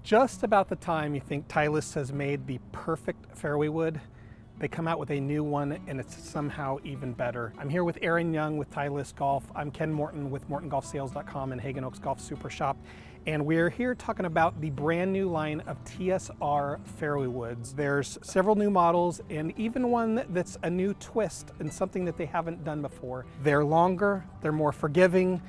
Just about the time you think Titleist has made the perfect fairway wood, they come out with a new one and it's somehow even better. I'm here with Aaron Young with Titleist Golf. I'm Ken Morton with MortonGolfSales.com and Hagen Oaks Golf Super Shop. And we're here talking about the brand new line of TSR Fairway Woods. There's several new models and even one that's a new twist and something that they haven't done before. They're longer, they're more forgiving,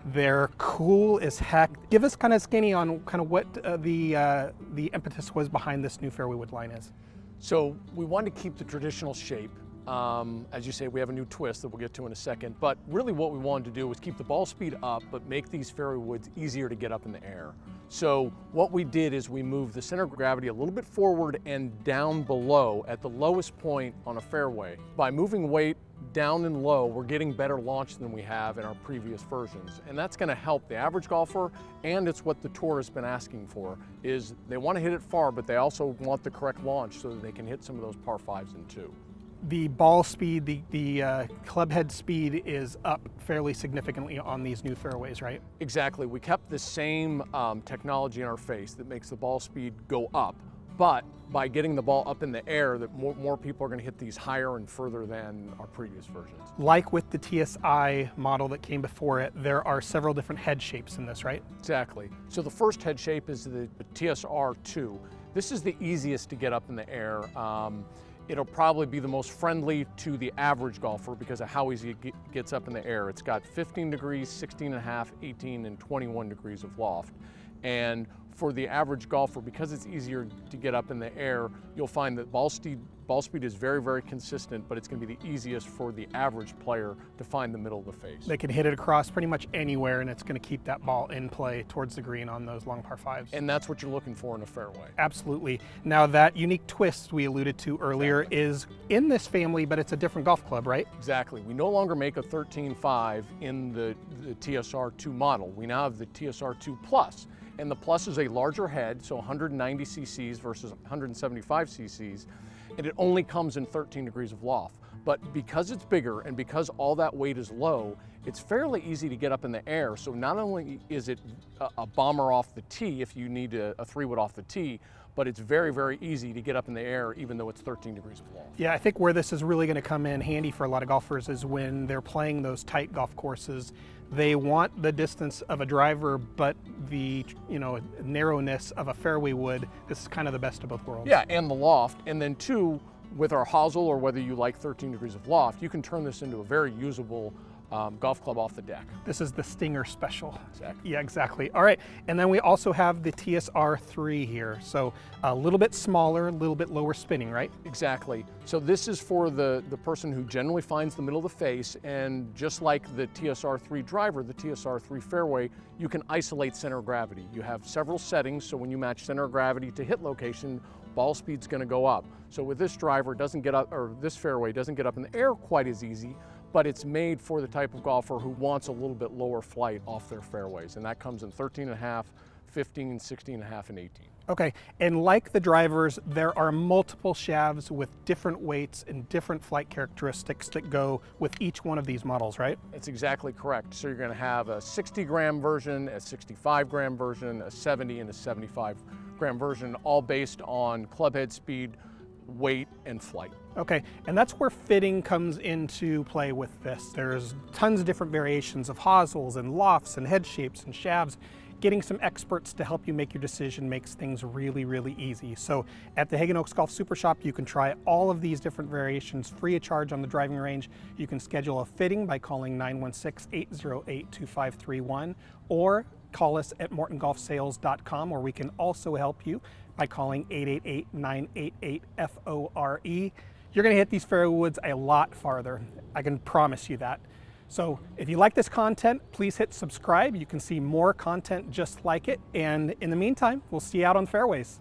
they're cool as heck. Give us kind of skinny on kind of what the impetus was behind this new fairway wood line is. So we wanted to keep the traditional shape. As you say, we have a new twist that we'll get to in a second, but really what we wanted to do was keep the ball speed up, but make these fairway woods easier to get up in the air. So what we did is we moved the center of gravity a little bit forward and down below at the lowest point on a fairway. By moving weight down and low, we're getting better launch than we have in our previous versions. And that's gonna help the average golfer, and it's what the tour has been asking for, is they wanna hit it far, but they also want the correct launch so that they can hit some of those par fives and two. The ball speed, the club head speed is up fairly significantly on these new fairways, right? Exactly. We kept the same technology in our face that makes the ball speed go up, but by getting the ball up in the air, that more people are going to hit these higher and further than our previous versions. Like with the TSI model that came before it, there are several different head shapes in this, right? Exactly. So the first head shape is the TSR2. This is the easiest to get up in the air. It'll probably be the most friendly to the average golfer because of how easy it gets up in the air. It's got 15 degrees, 16.5, 18, and 21 degrees of loft. And for the average golfer, because it's easier to get up in the air, you'll find that ball speed is very, very consistent, but it's going to be the easiest for the average player to find the middle of the face. They can hit it across pretty much anywhere, and it's going to keep that ball in play towards the green on those long par fives. And that's what you're looking for in a fairway. Absolutely. Now that unique twist we alluded to earlier is in this family, but it's a different golf club, right? Exactly. We no longer make a 13.5 in the TSR2 model. We now have the TSR2 Plus. And the Plus is a larger head, so 190 cc's versus 175 cc's, and it only comes in 13 degrees of loft. But because it's bigger and because all that weight is low, it's fairly easy to get up in the air. So not only is it a bomber off the tee if you need a 3-wood off the tee, but it's very, very easy to get up in the air even though it's 13 degrees of loft. Yeah, I think where this is really going to come in handy for a lot of golfers is when they're playing those tight golf courses. They want the distance of a driver, but the narrowness of a fairway wood. This is kind of the best of both worlds. Yeah, and the loft. And then two, with our hosel, or whether you like 13 degrees of loft, you can turn this into a very usable golf club off the deck. This is the Stinger Special. Exactly. Yeah, exactly. All right, and then we also have the TSR3 here. So a little bit smaller, a little bit lower spinning, right? Exactly. So this is for the person who generally finds the middle of the face, and just like the TSR3 driver, the TSR3 fairway, you can isolate center of gravity. You have several settings, so when you match center of gravity to hit location, ball speed's gonna go up. So with this driver, this fairway doesn't get up in the air quite as easy, but it's made for the type of golfer who wants a little bit lower flight off their fairways, and that comes in 13.5, 15, 16.5, and 18. Okay, and like the drivers, there are multiple shafts with different weights and different flight characteristics that go with each one of these models, right? That's exactly correct. So you're gonna have a 60-gram version, a 65-gram version, a 70 and a 75-gram version, all based on club head speed, weight, and flight. Okay, and that's where fitting comes into play with this. There's tons of different variations of hosels and lofts and head shapes and shafts. Getting some experts to help you make your decision makes things really, really easy. So at the Hagen Oaks Golf Super Shop, you can try all of these different variations free of charge on the driving range. You can schedule a fitting by calling 916-808-2531 or call us at MortonGolfSales.com, or we can also help you by calling 888-988-FORE. You're gonna hit these fairway woods a lot farther. I can promise you that. So if you like this content, please hit subscribe. You can see more content just like it. And in the meantime, we'll see you out on the fairways.